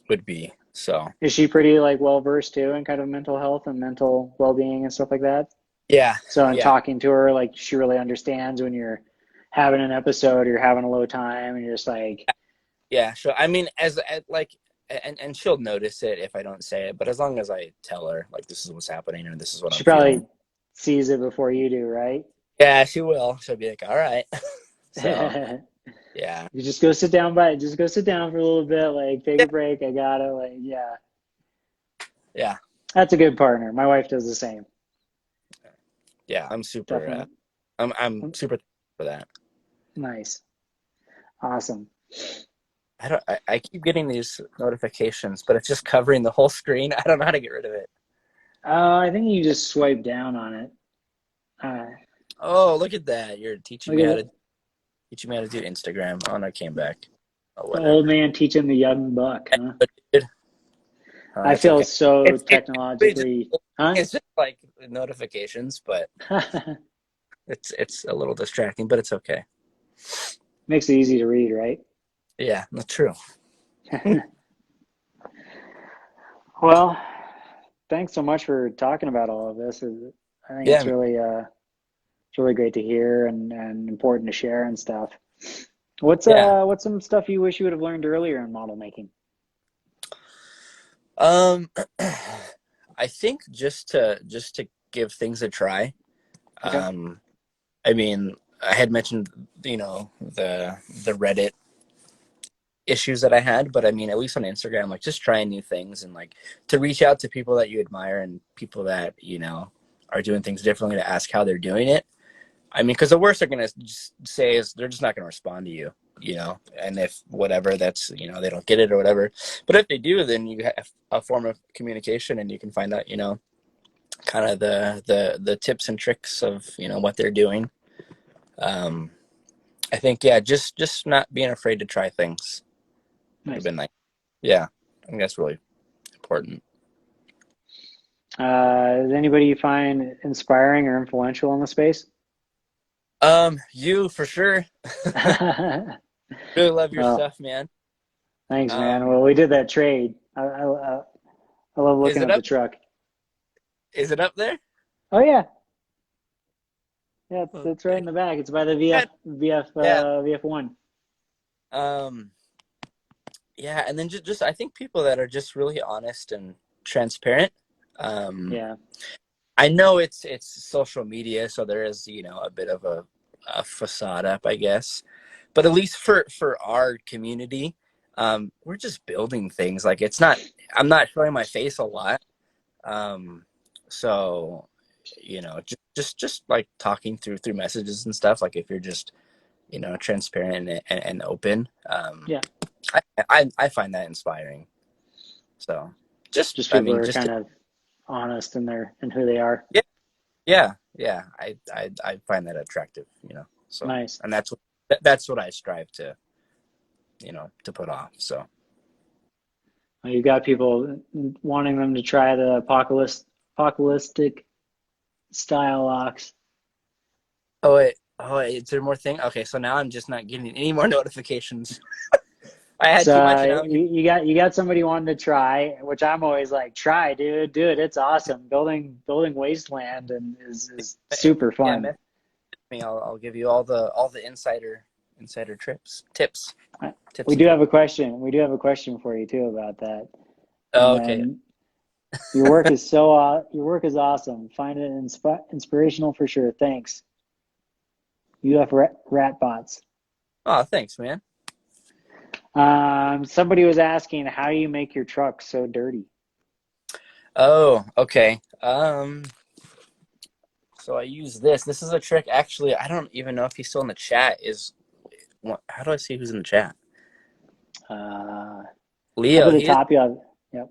would be so. Is she pretty like well versed too in kind of mental health and mental well being and stuff like that? Yeah, So in yeah, talking to her, like she really understands when you're having an episode, or you're having a low time, and you're just like, yeah. So I mean, as like, and she'll notice it if I don't say it, but as long as I tell her like this is what's happening or this is what she I'm feeling, probably sees it before you do, right? yeah, she will. She'll be like, all right. So yeah, You just go sit down just go sit down for a little bit, like take yeah, a break. I got it. Like, yeah, yeah, that's a good partner. My wife does the same. yeah. I'm super. Definitely. I'm super for that. Nice. Awesome. I keep getting these notifications, but it's just covering the whole screen. I don't know how to get rid of it. I think you just swipe down on it. Uh, Oh, look at that! You're teaching look me at how it. to do Instagram. Oh, and I came back. Oh, The whatever. old man teaching the young buck, huh? But dude, I it's feel okay. so It's just, technologically, huh? it's just like notifications, but it's a little distracting, but it's okay. Makes it easy to read, right? Yeah, that's true. Well, thanks so much for talking about all of this. I think Yeah, it's really great to hear and important to share and stuff. yeah. What's some stuff you wish you would have learned earlier in model making? Um, I think just to give things a try. Okay. Um, I mean, I had mentioned, the Reddit issues that I had, but I mean, at least on Instagram, like just trying new things and like to reach out to people that you admire and people that, are doing things differently to ask how they're doing it. I mean, because the worst they're going to say is they're just not going to respond to you, and if whatever that's, they don't get it or whatever. But if they do, then you have a form of communication and you can find out, kind of the tips and tricks of, what they're doing. Um, I think, yeah, just not being afraid to try things would have Nice. been nice. Yeah, I think that's really important. Is anybody you find inspiring or influential in the space? You for sure. Really love your Well, stuff, man. thanks, man. Um, Well, we did that trade. I love is looking it at the up? truck. Is it up there? Oh yeah, yeah, it's right Okay. in the back. It's by the Yeah, yeah. VF1. Um, yeah, and then just I think people that are just really honest and transparent. Um, Yeah, I know it's social media, so there is, a bit of a facade up, I guess. But at least for our community, we're just building things. Like it's not, I'm not showing my face a lot. Um, so just like talking through messages and stuff. Like if you're just, transparent and open, yeah. I find that inspiring. So Just I people mean, are just kind of honest in their in who they are. yeah, yeah. I find that attractive. So Nice. and that's what I strive to, to put off. So. Well, you've got people wanting them to try the apocalyptic style locks. Oh, wait, is there more thing? Okay, so now I'm just not getting any more notifications. I had So too much, and now I'm getting. you got somebody wanting to try, which I'm always like, try, dude, do it. It's awesome. Building wasteland and is super Yeah, fun. message me. I'll give you all the insider tips We tips and do tricks. have a question. We do have a question for you too about that. Oh, okay. And your work is awesome. Find it inspirational for sure. Thanks. UF rat bots. Oh, thanks, man. Somebody was asking how you make your truck so dirty. Oh, okay. So I use this. This is a trick. Actually, I don't even know if he's still in the chat. How do I see who's in the chat? Uh, Up Leo. at the He is. top, you have, yep,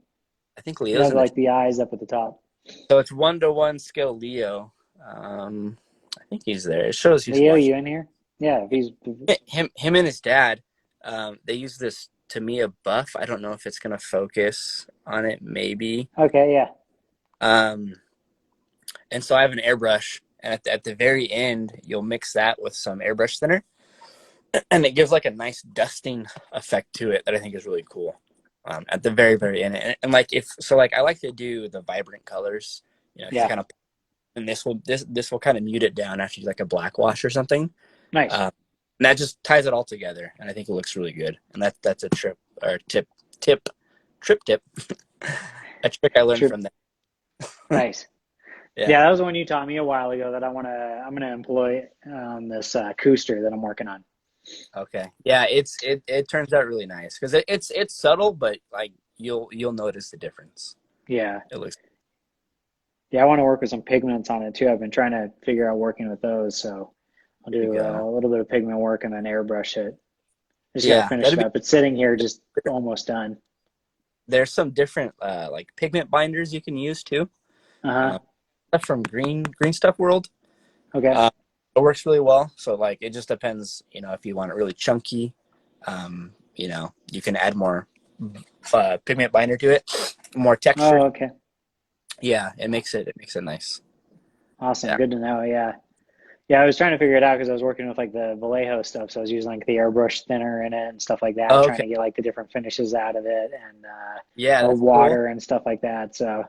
I think you Leo's have in the chat. like the eyes up at the top. So it's 1-to-1 skill Leo. I think he's there. It shows he's Leo, watching. you in here? Yeah, if he's Him and his dad. They use this Tamiya buff. I don't know if it's gonna focus on it, maybe. Okay, yeah. Um, and so I have an airbrush, and at the very end, you'll mix that with some airbrush thinner, and it gives like a nice dusting effect to it that I think is really cool. At the very, very end, and like if so, like I like to do the vibrant colors, because it Yeah. kind of, and this will kind of mute it down after you do like a black wash or something. Nice. Um, and that just ties it all together, and I think it looks really good. And that's a tip, a trick I learned Sure. from that. Nice. Yeah. Yeah, that was the one you taught me a while ago that I'm gonna employ on this coaster that I'm working on. Okay. Yeah. It turns out really nice because it's subtle, but like you'll notice the difference. Yeah. It looks. Yeah, I want to work with some pigments on it too. I've been trying to figure out working with those, so I'll There you do go. a little bit of pigment work and then airbrush it. I just gotta Yeah, finish that'd it be. up. It's sitting here just almost done. There's some different like pigment binders you can use too. Uh-huh. Uh, Stuff from Green Stuff World. Okay. Uh, it works really well. So like it just depends, if you want it really chunky, you can add more pigment binder to it, more Oh, textured. okay. Yeah, it makes it nice. Awesome. Yeah. Good to know. Yeah. Yeah, I was trying to figure it out because I was working with like the Vallejo stuff. So I was using like the airbrush thinner in it and stuff like that, Oh, trying okay. to get like the different finishes out of it and Yeah, or that's cool. water and stuff like that. So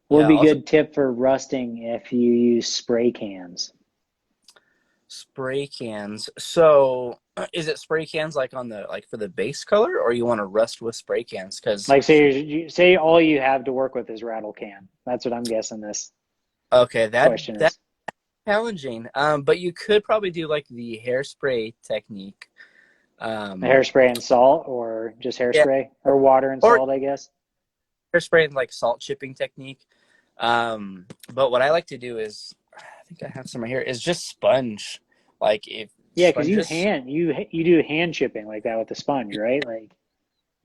would Yeah. be Also, good tip for rusting if you use spray cans. spray cans. So, is it spray cans like on the like for the base color, or you want to rust with spray cans? Because Like say say all you have to work with is rattle can. That's what I'm guessing this okay, question that's is. challenging. But you could probably do like the hairspray technique. The Um, hairspray and salt or just yeah, hairspray or water and or salt, I guess. hairspray and like salt chipping technique. But what I like to do is, I think I have some right here, is just sponge. Like if Yeah, because sponges you do hand chipping like that with the sponge, right? Like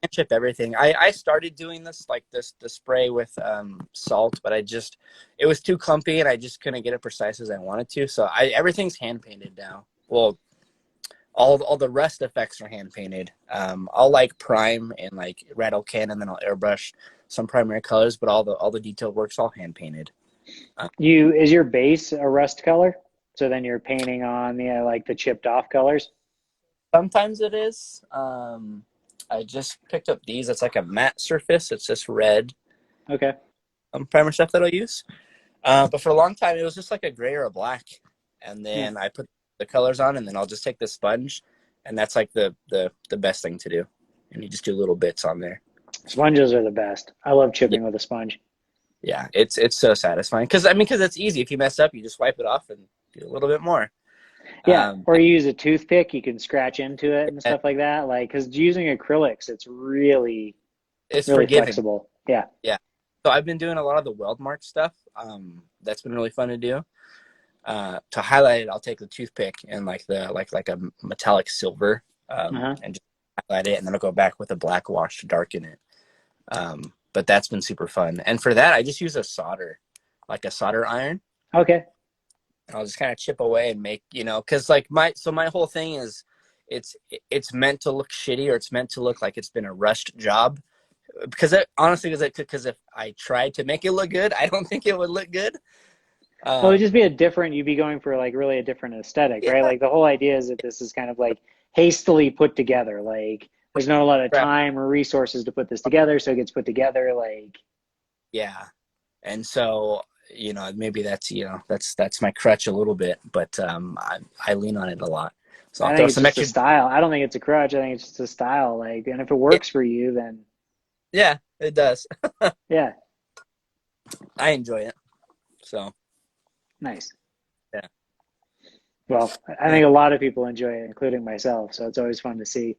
can chip everything. I started doing this like this the spray with salt, but it was too clumpy and I just couldn't get it precise as I wanted to. So I everything's hand painted now. Well, all the rest effects are hand painted. I'll like prime and like rattle can and then I'll airbrush some primary colors, but all the detailed work's all hand painted. Um, you is your base a rust color? So then you're painting on the like the chipped off colors. Sometimes it is. I just picked up these. It's like a matte surface. It's just red Okay. primer stuff that I'll use. But for a long time, it was just like a gray or a black. And Yeah. then I put the colors on, and then I'll just take the sponge, and that's like the best thing to do. And you just do little bits on there. Sponges are the best. I love Yeah, chipping with a sponge. yeah, it's so satisfying because it's easy. If you mess up, you just wipe it off and do a little bit more. Yeah, Um, or you use a toothpick, you can scratch into it and and stuff like that. Like, because using acrylics, it's it's really forgiving. flexible. Yeah. Yeah. So I've been doing a lot of the weld mark stuff. That's been really fun to do. To highlight it, I'll take the toothpick and like a metallic silver, Uh-huh. and just highlight it, and then I'll go back with a black wash to darken it. But that's been super fun. And for that, I just use like a solder iron. Okay. And I'll just kind of chip away and make, because like my whole thing is, it's it's meant to look shitty or it's meant to look like it's been a rushed job. Because honestly, because if I tried to make it look good, I don't think it would look good. Well, it'd Um, just be a different, you'd be going for like really a different aesthetic, right? yeah, Like the whole idea is that this is kind of like hastily put together. Like there's not a lot of crap. time or resources to put this together, so it gets put together like Yeah. And so, maybe that's my crutch a little bit, but I lean on it a lot. So I I'll throw think it's some just a extra. style. I don't think it's a crutch. I think it's just a style. Like, and if it Yeah, works for you, then yeah, it does. yeah, I enjoy it. So nice. yeah, Well, I yeah, think a lot of people enjoy it, including myself. So it's always fun to see.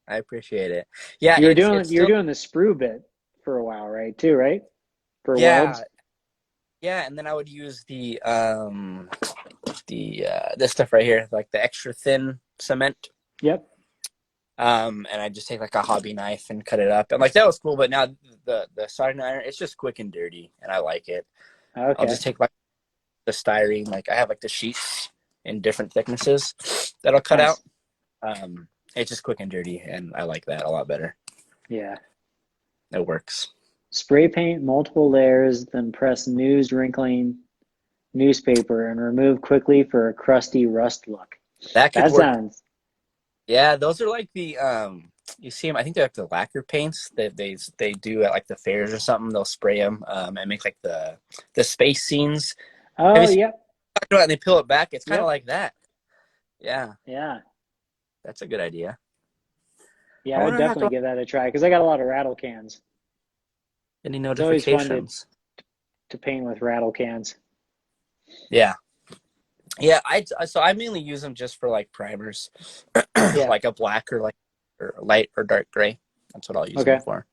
I appreciate it. Yeah, You were it's doing you were still doing the sprue bit for a while, right? Too, right? For yeah, welds. yeah, and then I would use this stuff right here, like the extra thin cement. Yep. And I just take like a hobby knife and cut it up, and like that was cool. But now the soldering iron, it's just quick and dirty, and I like it. I'll Okay. just take like the styrene, like I have like the sheets in different thicknesses that I'll cut out. Nice. It's just quick and dirty, and I like that a lot better. Yeah. It works. Spray paint multiple layers, then press news wrinkling newspaper and remove quickly for a crusty rust look. That could That work. sounds, Yeah, those are like the you see them. I think they're like the lacquer paints that they do at like the fairs or something. They'll spray them and make like the space scenes. Have oh, you seen yep, it? And they peel it back? It's kind of yep, like that. Yeah, yeah. that's a good idea. I Yeah, I would wonder how definitely come give that a try because I got a lot of rattle cans. any It's always fun notifications. to paint with rattle cans. Yeah, yeah. I mainly use them just for like primers, Yeah, like a black or like or light or dark gray. That's what I'll use them okay. for.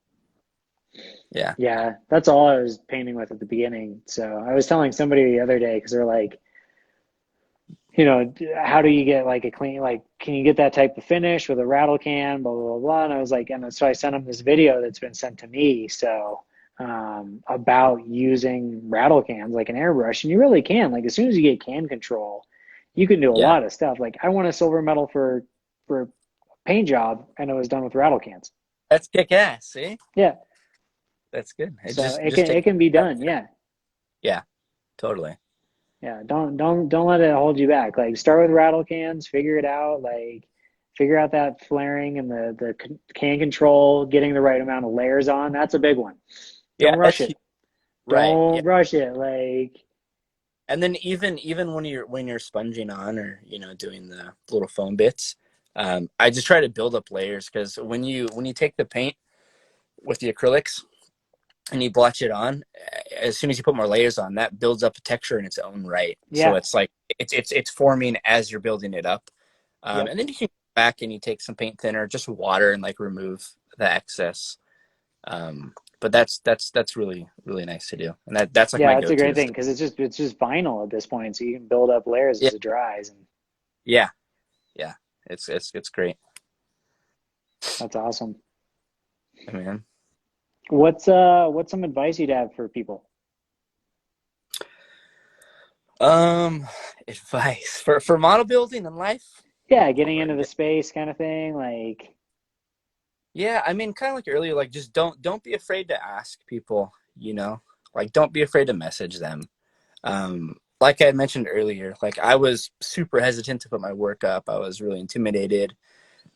Yeah, Yeah, that's all I was painting with at the beginning. So I was telling somebody the other day because they're like, how do you get like a clean, like, can you get that type of finish with a rattle can, blah, blah, blah, blah. And I was like, and so I sent them this video that's been sent to me. So, about using rattle cans like an airbrush. And you really can, like, as soon as you get can control, you can do a yeah. lot of stuff. Like, I won a silver medal for a paint job and it was done with rattle cans. That's kick ass. See, Yeah. that's good. It So just it takes. can be done. Yeah. Yeah, totally. Yeah, don't let it hold you back. Like start with rattle cans, figure it out, like figure out that flaring and the can control, getting the right amount of layers on. That's a big one. Yeah, Don't rush that's it. right. Yeah, Don't rush it. Like and then even when you're sponging on or doing the little foam bits, I just try to build up layers because when you take the paint with the acrylics and you blotch it on, as soon as you put more layers on, that builds up a texture in its own right. So yeah, it's like it's forming as you're building it up, yep. and then you can go back and you take some paint thinner, just water, and like remove the excess. But that's really really nice to do, and that's like my Yeah, that's a go-to. great thing because it's just vinyl at this point, so you can build up layers Yeah, as it dries, and yeah, yeah. It's great. that's awesome. I mean, What's some advice you'd have for people? um, advice for model building in life. Yeah, getting Or into the space kind of thing, like yeah, I mean, kind of like earlier, like just don't be afraid to ask people. Like don't be afraid to message them. Like I mentioned earlier, like I was super hesitant to put my work up. I was really intimidated.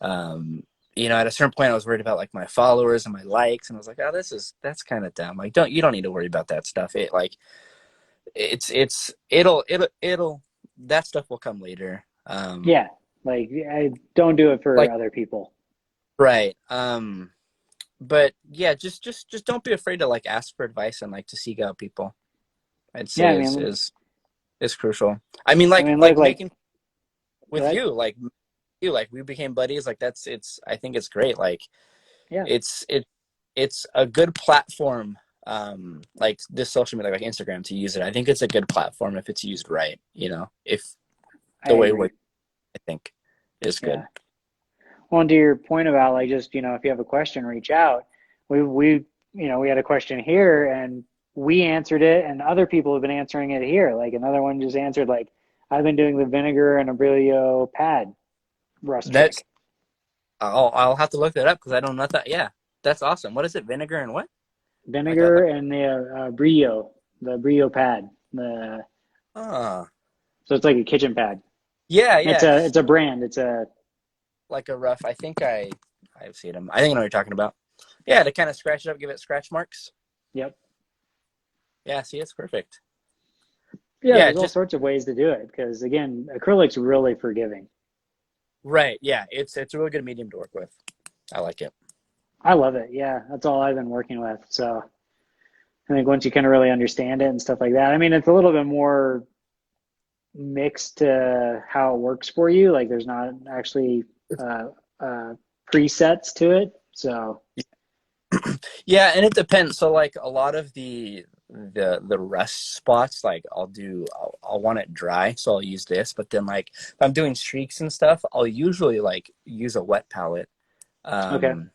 Um, at a certain point, I was worried about like my followers and my likes, and I was like, oh, that's kind of dumb. Like, you don't need to worry about that stuff. It'll that stuff will come later. yeah, like I don't do it for Like other people. right. But yeah, just don't be afraid to like ask for advice and like to seek out people. I'd Yeah, say is crucial. I mean, I mean, like like, making go with ahead. you, like we became buddies. Like I think it's great. Like Yeah, it's it's a good platform. Like this social media, like Instagram, to use it. I think it's a good platform if it's used right. If I the way agree. we I think is good. Yeah. Well, and to your point about like just, if you have a question, reach out. We had a question here and we answered it and other people have been answering it here. Like another one just answered like, I've been doing the vinegar and Abrilio pad rust That's trick. I'll have to look that up because I don't know that. Yeah, that's awesome. What is it? Vinegar and what? Vinegar and the Brio, the Brio pad. Oh, So it's like a kitchen pad. yeah, It's yeah. a It's it's a brand. It's a like a rough. I think I've seen them. I think I know what you're talking about. Yeah, to kind of scratch it up, give it scratch marks. yep. Yeah, see, it's perfect. Yeah, Yeah, there's all just sorts of ways to do it because again, acrylic's really forgiving. right. Yeah, it's a really good medium to work with. I like it. I love it. Yeah, that's all I've been working with. So I think once you kind of really understand it and stuff like that, I mean, it's a little bit more mixed to how it works for you. Like there's not actually uh, presets to it. So Yeah, and it depends. So like a lot of the rust spots, like I'll want it dry, so I'll use this. But then like if I'm doing streaks and stuff, I'll usually like use a wet palette. okay, Um,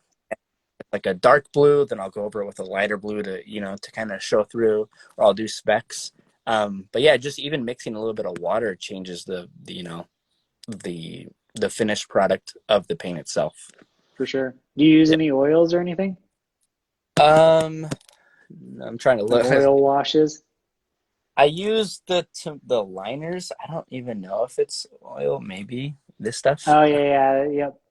like a dark blue, then I'll go over it with a lighter blue to kind of show through, or I'll do specks. But yeah, just even mixing a little bit of water changes the the finished product of the paint itself. For sure. Do you use Yeah. any oils or anything? Um, I'm trying to Like look. oil washes? I use the liners. I don't even know if it's oil. Maybe this stuff. Oh yeah, yeah, yep.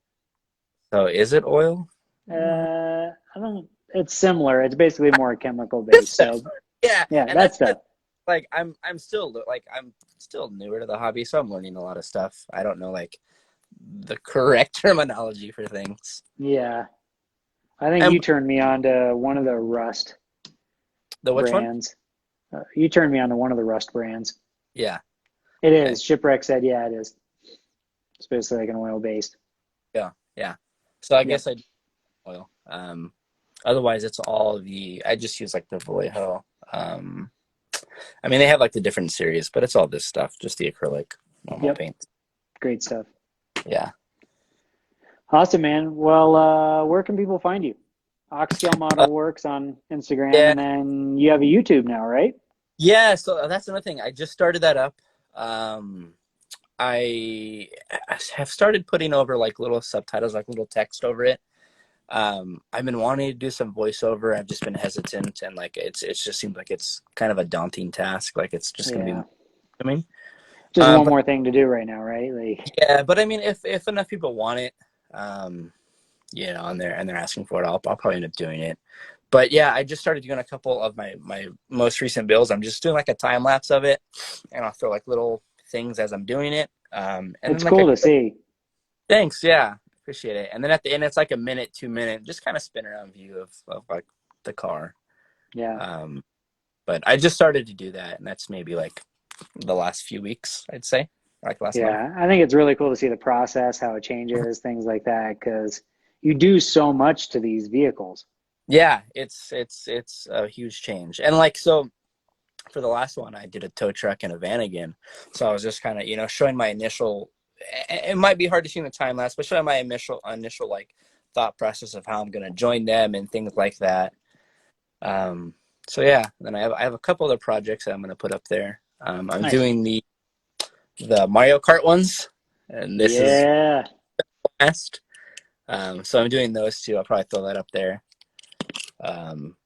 So is it oil? I don't. It's similar. It's basically more chemical This based. stuff. So Yeah, yeah, and that that's the stuff. like I'm still newer to the hobby, so I'm learning a lot of stuff. I don't know like the correct terminology for things. Yeah, I think And you turned me on to one of the Rust the which one? brands. You turned me on to one of the Rust brands. Yeah, It yeah, is. Shipwreck said, yeah, it is. It's basically like an oil based. yeah, yeah. So I Yep. guess I do oil. Otherwise it's all I just use like the Vallejo. I mean they have like the different series, but it's all this stuff, just the acrylic normal Yep. paint. Great stuff. Yeah. Awesome, man. Well, where can people find you? Oxscale Uh, Model Works on Instagram, yeah, and then you have a YouTube now, right? yeah. So that's another thing. I just started that up. Um, I have started putting over like little subtitles, like little text over it. I've been wanting to do some voiceover. I've just been hesitant, and like it just seems like it's kind of a daunting task. Like it's just gonna be Yeah. coming. Just one But more thing to do right now, right? Like, yeah, but I mean, if enough people want it, um, and they're asking for it, I'll probably end up doing it. But yeah, I just started doing a couple of my most recent builds. I'm just doing like a time lapse of it, and I'll throw like little things as I'm doing it. And then it's like cool to see. thanks, yeah, appreciate it. And then at the end, it's like a minute, 2 minute, just kind of spin around view of like the car. Yeah. Um, but I just started to do that, and that's maybe like the last few weeks, I'd say, like last month. Yeah. I think it's really cool to see the process, how it changes, things like that, because you do so much to these vehicles. Yeah, it's a huge change, and like so for the last one, I did a tow truck and a van again. So I was just kind of, showing my initial. It might be hard to see in the time lapse, but showing my initial like thought process of how I'm going to join them and things like that. Um, so yeah, then I have a couple other projects that I'm going to put up there. I'm Nice. doing the Mario Kart ones, and this is Yeah. last. So I'm doing those two. I'll probably throw that up there. Um,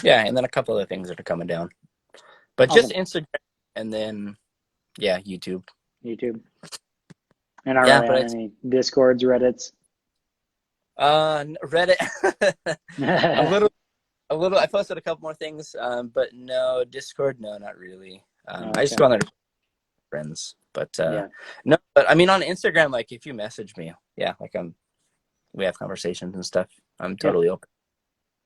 yeah, and then a couple other things that are coming down, but just Awesome. Instagram and then yeah, YouTube. YouTube. And not Yeah, really but on it's any Discords, Reddits. Reddit. a Oh, little, a little. I posted a couple more things, but no Discord. No, not really. I just okay. go on there to friends, but Yeah. no. But I mean, on Instagram, like if you message me, yeah, like we have conversations and stuff. I'm Yeah. totally open.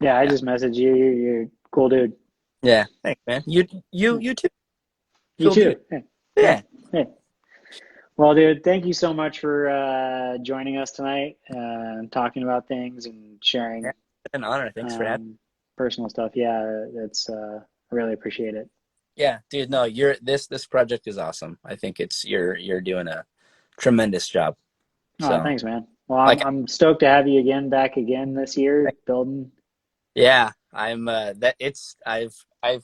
Yeah. I Yeah, just messaged you. You're a cool dude. yeah. Thanks, man. You Yeah. you you too. You Cool dude. too. Yeah. Yeah. Yeah, Yeah. Well, dude, thank you so much for joining us tonight and talking about things and yeah. sharing It's an honor. Thanks for having. personal stuff. Yeah, it's I really appreciate it. Yeah, dude. No, this project is awesome. I think you're doing a tremendous job. Oh, So thanks, man. Well, I'm like. I'm stoked to have you back again this year building. Yeah, I'm that it's I've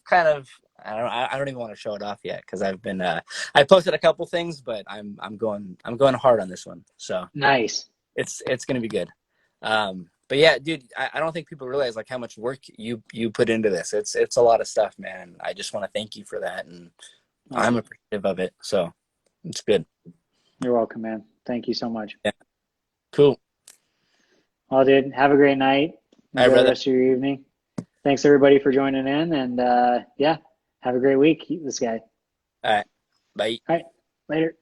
kind of I don't even want to show it off yet because I've been I posted a couple things, but I'm going hard on this one. So Nice. it's gonna be good. But yeah, dude, I don't think people realize like how much work you put into this. It's a lot of stuff, man. I just want to thank you for that, and I'm Awesome. appreciative of it. So it's good. You're welcome, man. Thank you so much. Yeah, cool. Well, dude, have a great night. All right, Enjoy the brother. rest of your evening. Thanks everybody for joining in, and yeah, have a great week. This guy. All right, bye. All right, later.